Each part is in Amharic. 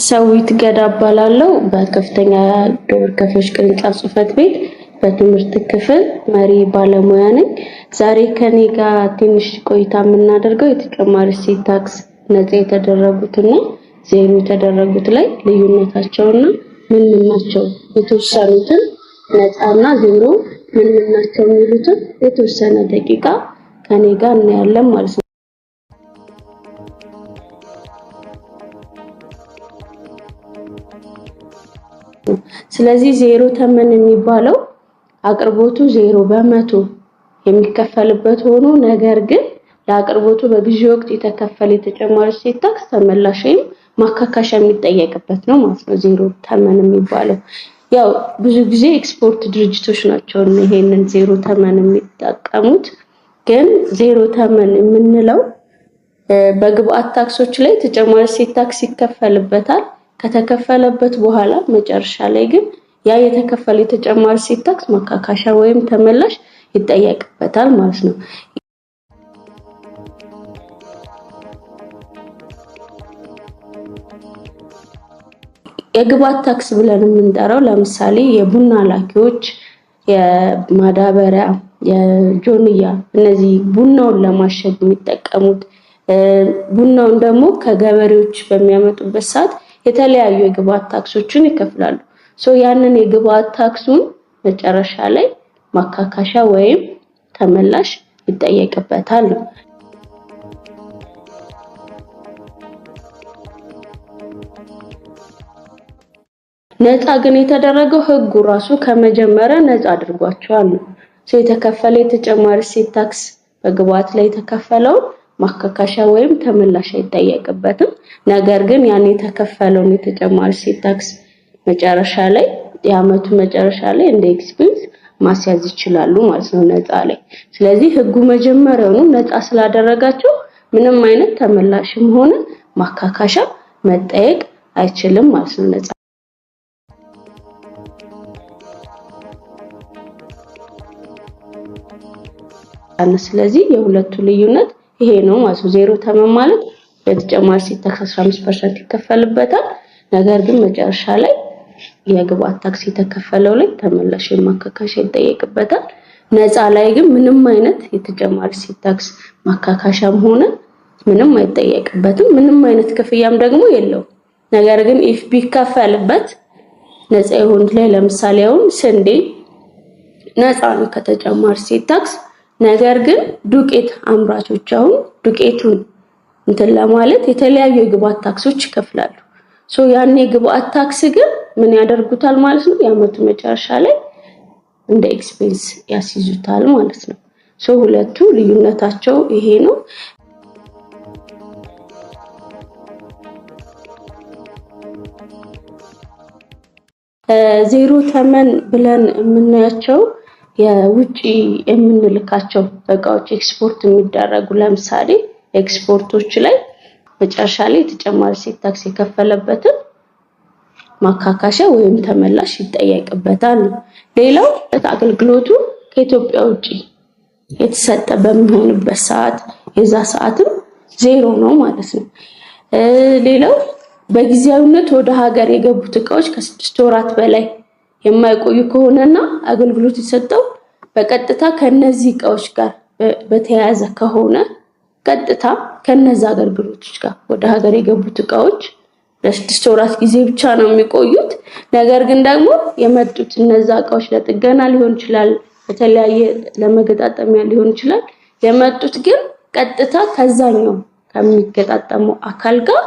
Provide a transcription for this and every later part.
ሰዊት ገዳ እባላለሁ በከፍተኛ ደብረ ከፈሽ ቅርንጫፍ ጽሕፈት ቤት በትምህርት ክፍል መሪ ባለሙያ ነኝ። ዛሬ ከኔ ጋር ትንሽ ቆይታ የምናደርገው የተጨማሪ እሴት ታክስ ነፃ የተደረጉትና ዜሮ የተደረጉት ላይ ልዩነታቸውና ምን ናቸው የተወሰኑትን ነፃና ዜሮ ምን ናቸው የሚሉትን የተወሰነ ደቂቃ ከኔ ጋር እናያለን ማለት ነው። ስለዚህ ዜሮ ተመን የሚባለው አቅርቦቱ 0% የሚከፈልበት ሆኖ ነገር ግን ለአቅርቦቱ በግዢ ወቅት የተከፈለ የተጨማሪ እሴት ታክስ ተመላሽ ወይም ማካካሻ የሚጠየቅበት ነው ማለት ነው። ዜሮ ተመን የሚባለው ያው ብዙ ጊዜ ኤክስፖርት ድርጅቶች ናቸው ይሄንን ዜሮ ተመን የሚጠቀሙት። ግን ዜሮ ተመን የምንለው በግብአት ታክሶች ላይ ተጨማሪ እሴት ታክስ ይከፈልበታል። ከተከፈለበት በኋላ መጨረሻ ላይ ግን ያ የተከፈለ የተጨማሪ እሴት ታክስ ማካካሻ ወይም ተመላሽ ይጠየቅበታል ማለት ነው። የግብአት ታክስ ብለን የምንጠራው ለምሳሌ የቡና ላኪዎች፣ የማዳበሪያ፣ የጆንያ እነዚህ ቡናውን ለማሸግ የሚጠቀሙት ቡናውን ደግሞ ከገበሬዎች በሚያመጡበት ሰዓት የተለያዩ የግብአት ታክሶችን ይከፍላሉ። ያንን የግብአት ታክሱን መጨረሻ ላይ ማካካሻ ወይም ተመላሽ ይጠየቅበታል። ነፃ ግን የተደረገው ህጉ ራሱ ከመጀመሪያ ነፃ አድርጓቸዋል። የተከፈለ የተጨማሪ እሴት ታክስ በግብአት ላይ የተከፈለው ማካካሻ ወይም ተመላሽ አይጠየቅበትም። ነገር ግን ያን የተከፈለውን የተጨማሪ እሴት ታክስ መጨረሻ ላይ የዓመቱ መጨረሻ ላይ እንደ ኤክስፔንስ ማስያዝ ይችላሉ ማለት ነው ነፃ ላይ። ስለዚህ ህጉ መጀመሪያውኑ ነፃ ስላደረጋቸው ምንም አይነት ተመላሽም ሆነ ማካካሻ መጠየቅ አይችልም ማለት ነው ነፃ። ስለዚህ የሁለቱ ልዩነት ይሄ ነው ማለት ነው። ዜሮ ተመን ማለት በተጨማሪ እሴት ታክስ 15% ይከፈልበታል። ነገር ግን መጨረሻ ላይ የግብአት ታክስ የተከፈለው ላይ ተመላሽ ማካካሻ ይጠየቅበታል። ነፃ ላይ ግን ምንም አይነት የተጨማሪ እሴት ታክስ ማካካሻም ሆነ ምንም አይጠየቅበትም። ምንም አይነት ክፍያም ደግሞ የለውም። ነገር ግን ኢፍ ቢከፈልበት ነፃ የሆኑት ላይ ለምሳሌ አሁን ስንዴ ነፃ ነው ከተጨማሪ እሴት ታክስ። ነገር ግን ዱቄት አምራቾች አሁን ዱቄቱን እንትን ለማለት የተለያዩ የግብአት ታክሶች ይከፍላሉ። ያን የግብአት ታክስ ግን ምን ያደርጉታል ማለት ነው የዓመቱ መጨረሻ ላይ እንደ ኤክስፔንስ ያስይዙታል ማለት ነው። ሁለቱ ልዩነታቸው ይሄ ነው። ዜሮ ተመን ብለን የምናያቸው የውጪ የምንልካቸው እቃዎች ኤክስፖርት የሚደረጉ ለምሳሌ ኤክስፖርቶች ላይ መጨረሻ ላይ ተጨማሪ እሴት ታክስ የከፈለበትን ማካካሻ ወይም ተመላሽ ይጠየቅበታል። ሌላው አገልግሎቱ ከኢትዮጵያ ውጪ የተሰጠ በሚሆንበት ሰዓት የዛ ሰዓትም ዜሮ ነው ማለት ነው። ሌላው በጊዜያዊነት ወደ ሀገር የገቡት እቃዎች ከ6 ወራት በላይ የማይቆዩ ከሆነና አገልግሎት የሰጠው በቀጥታ ከነዚህ እቃዎች ጋር በተያያዘ ከሆነ ቀጥታ ከነዛ አገልግሎቶች ጋር ወደ ሀገር የገቡት እቃዎች ለ6 ወራት ጊዜ ብቻ ነው የሚቆዩት። ነገር ግን ደግሞ የመጡት እነዛ እቃዎች ለጥገና ሊሆን ይችላል፣ በተለያየ ለመገጣጠሚያ ሊሆን ይችላል። የመጡት ግን ቀጥታ ከዛኛው ከሚገጣጠመው አካል ጋር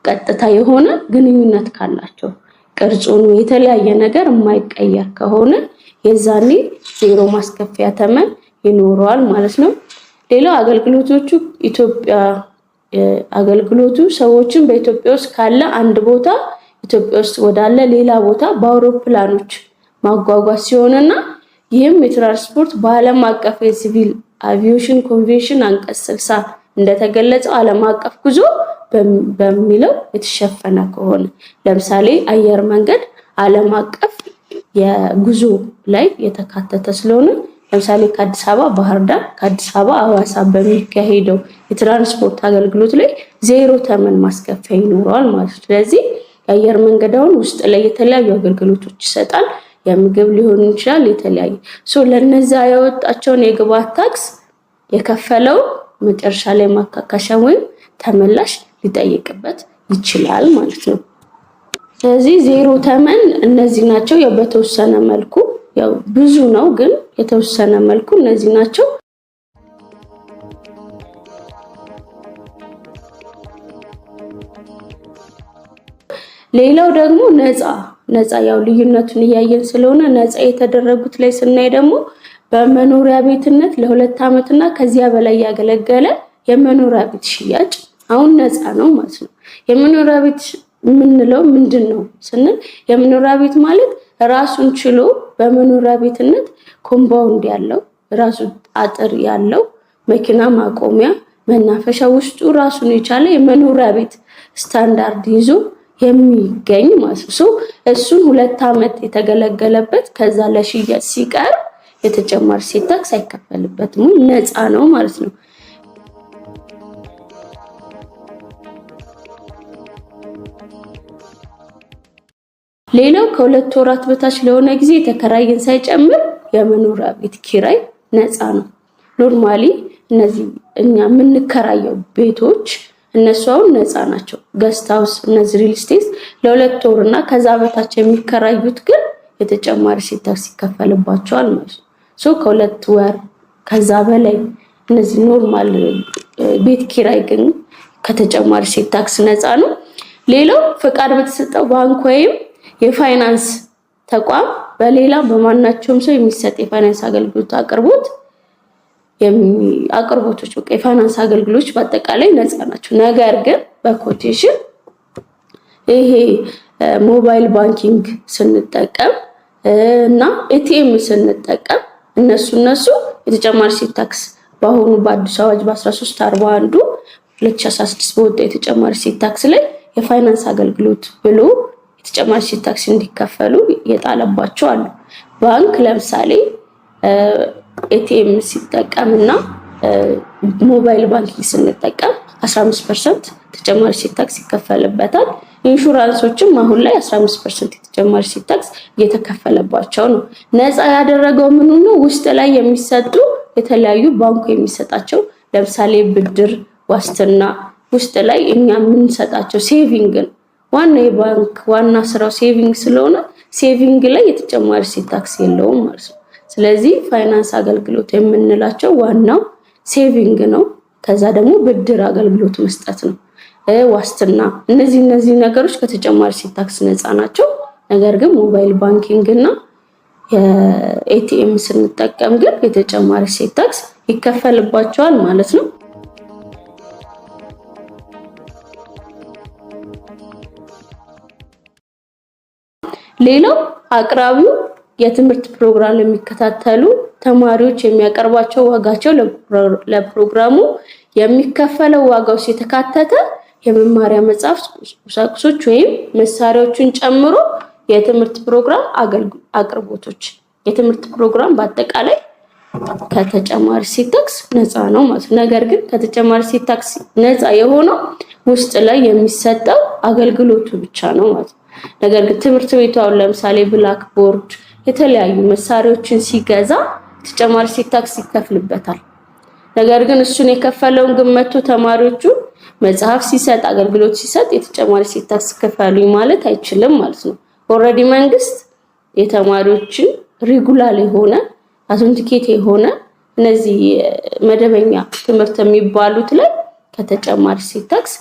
ቀጥታ የሆነ ግንኙነት ካላቸው ቅርጹን የተለያየ ነገር የማይቀየር ከሆነ የዛኔ ዜሮ ማስከፈያ ተመን ይኖረዋል ማለት ነው። ሌላው አገልግሎቶቹ አገልግሎቱ ሰዎችን በኢትዮጵያ ውስጥ ካለ አንድ ቦታ ኢትዮጵያ ውስጥ ወዳለ ሌላ ቦታ በአውሮፕላኖች ማጓጓዝ ሲሆንና ይህም የትራንስፖርት በዓለም አቀፍ የሲቪል አቪዬሽን ኮንቬንሽን አንቀጽ 60 እንደተገለጸው ዓለም አቀፍ ጉዞ በሚለው የተሸፈነ ከሆነ ለምሳሌ አየር መንገድ ዓለም አቀፍ የጉዞ ላይ የተካተተ ስለሆነ ለምሳሌ ከአዲስ አበባ ባህር ዳር፣ ከአዲስ አበባ ሐዋሳ በሚካሄደው የትራንስፖርት አገልግሎት ላይ ዜሮ ተመን ማስከፈያ ይኖረዋል ማለት ነው። ስለዚህ የአየር መንገዳውን ውስጥ ላይ የተለያዩ አገልግሎቶች ይሰጣል። የምግብ ሊሆን ይችላል የተለያየ ለነዛ ያወጣቸውን የግብአት ታክስ የከፈለው መጨረሻ ላይ ማካካሻ ወይም ተመላሽ ሊጠይቅበት ይችላል ማለት ነው። ስለዚህ ዜሮ ተመን እነዚህ ናቸው። ያው በተወሰነ መልኩ ያው ብዙ ነው ግን የተወሰነ መልኩ እነዚህ ናቸው። ሌላው ደግሞ ነፃ ያው ልዩነቱን እያየን ስለሆነ ነፃ የተደረጉት ላይ ስናይ ደግሞ በመኖሪያ ቤትነት ለ2 ዓመትና ከዚያ በላይ ያገለገለ የመኖሪያ ቤት ሽያጭ አሁን ነፃ ነው ማለት ነው። የመኖሪያ ቤት የምንለው ምንድነው ስንል የመኖሪያ ቤት ማለት ራሱን ችሎ በመኖሪያ ቤትነት ኮምፓውንድ ያለው ራሱ አጥር ያለው መኪና ማቆሚያ መናፈሻ ውስጡ ራሱን የቻለ የመኖሪያ ቤት ስታንዳርድ ይዞ የሚገኝ ማለት ነው። እሱን 2 ዓመት የተገለገለበት ከዛ ለሽያጭ ሲቀር የተጨማሪ እሴት ታክስ አይከፈልበትም፣ ነፃ ነው ማለት ነው። ሌላው ከ2 ወራት በታች ለሆነ ጊዜ የተከራየን ሳይጨምር የመኖሪያ ቤት ኪራይ ነፃ ነው። ኖርማሊ እነዚህ እኛ የምንከራየው ቤቶች እነሱ አሁን ነፃ ናቸው። ገስት ሃውስ እነዚህ ሪል ስቴት ለ2 ወርና ከዛ በታች የሚከራዩት ግን የተጨማሪ እሴት ታክስ ይከፈልባቸዋል ማለት ነው። ከ2 ወር ከዛ በላይ እነዚህ ኖርማል ቤት ኪራይ ግን ከተጨማሪ እሴት ታክስ ነፃ ነው። ሌላው ፈቃድ በተሰጠው ባንክ ወይም የፋይናንስ ተቋም በሌላ በማናቸውም ሰው የሚሰጥ የፋይናንስ አገልግሎት አቅርቦቶች በቃ የፋይናንስ አገልግሎቶች በአጠቃላይ ነፃ ናቸው። ነገር ግን በኮቴሽን ይሄ ሞባይል ባንኪንግ ስንጠቀም እና ኤቲኤም ስንጠቀም እነሱ የተጨማሪ እሴት ታክስ በአሁኑ በአዲስ አዋጅ በ1341 2016 በወጣ የተጨማሪ እሴት ታክስ ላይ የፋይናንስ አገልግሎት ብሎ የተጨማሪ እሴት ታክስ እንዲከፈሉ የጣለባቸው አሉ። ባንክ ለምሳሌ ኤቲኤም ሲጠቀምና ሞባይል ባንኪንግ ስንጠቀም 15% ተጨማሪ እሴት ታክስ ይከፈልበታል። ኢንሹራንሶችም አሁን ላይ 15% የተጨማሪ እሴት ታክስ እየተከፈለባቸው ነው። ነፃ ያደረገው ምኑ ነው? ውስጥ ላይ የሚሰጡ የተለያዩ ባንኩ የሚሰጣቸው ለምሳሌ ብድር፣ ዋስትና ውስጥ ላይ እኛ የምንሰጣቸው ሴቪንግን ዋና የባንክ ዋና ስራው ሴቪንግ ስለሆነ ሴቪንግ ላይ የተጨማሪ እሴት ታክስ የለውም ማለት ነው። ስለዚህ ፋይናንስ አገልግሎት የምንላቸው ዋናው ሴቪንግ ነው። ከዛ ደግሞ ብድር አገልግሎት መስጠት ነው። ዋስትና እነዚህ ነገሮች ከተጨማሪ እሴት ታክስ ነፃ ናቸው። ነገር ግን ሞባይል ባንኪንግ እና የኤቲኤም ስንጠቀም ግን የተጨማሪ እሴት ታክስ ይከፈልባቸዋል ማለት ነው። ሌላው አቅራቢው የትምህርት ፕሮግራም የሚከታተሉ ተማሪዎች የሚያቀርባቸው ዋጋቸው ለፕሮግራሙ የሚከፈለው ዋጋው የተካተተ የመማሪያ መጽሐፍት፣ ቁሳቁሶች ወይም መሳሪያዎችን ጨምሮ የትምህርት ፕሮግራም አቅርቦቶች የትምህርት ፕሮግራም በአጠቃላይ ከተጨማሪ እሴት ታክስ ነፃ ነው ማለት ነው። ነገር ግን ከተጨማሪ እሴት ታክስ ነፃ የሆነው ውስጥ ላይ የሚሰጠው አገልግሎቱ ብቻ ነው ማለት ነው። ነገር ግን ትምህርት ቤቱ አሁን ለምሳሌ ብላክ ቦርድ የተለያዩ መሳሪያዎችን ሲገዛ ተጨማሪ እሴት ታክስ ይከፍልበታል። ነገር ግን እሱን የከፈለውን ግመቱ ተማሪዎቹ መጽሐፍ ሲሰጥ አገልግሎት ሲሰጥ የተጨማሪ እሴት ታክስ ከፈሉኝ ማለት አይችልም ማለት ነው። ኦሬዲ መንግስት የተማሪዎችን ሬጉላር የሆነ አውተንቲኬት የሆነ እነዚህ መደበኛ ትምህርት የሚባሉት ላይ ከተጨማሪ እሴት ታክስ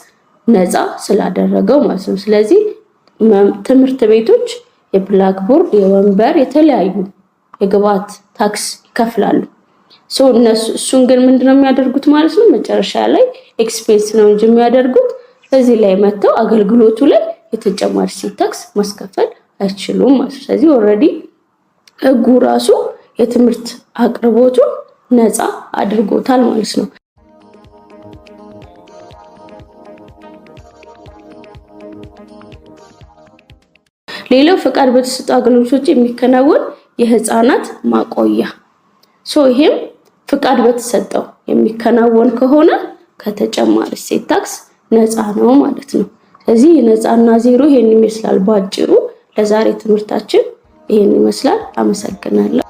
ነፃ ስላደረገው ማለት ነው። ስለዚህ ትምህርት ቤቶች የብላክ ቦርድ፣ የወንበር፣ የተለያዩ የግብአት ታክስ ይከፍላሉ። እሱን ግን ምንድነው የሚያደርጉት ማለት ነው? መጨረሻ ላይ ኤክስፔንስ ነው እንጂ የሚያደርጉት እዚህ ላይ መተው አገልግሎቱ ላይ የተጨማሪ እሴት ታክስ ማስከፈል አይችሉም ማለት ነው። ስለዚህ ኦሬዲ ህጉ ራሱ የትምህርት አቅርቦቱ ነፃ አድርጎታል ማለት ነው። ሌላው ፈቃድ በተሰጡ አገልግሎቶች የሚከናወን የህፃናት ማቆያ ይሄም ፍቃድ በተሰጠው የሚከናወን ከሆነ ከተጨማሪ እሴት ታክስ ነፃ ነው ማለት ነው። ስለዚህ ነፃና ዜሮ ይሄን ይመስላል ባጭሩ። ለዛሬ ትምህርታችን ይሄን ይመስላል። አመሰግናለሁ።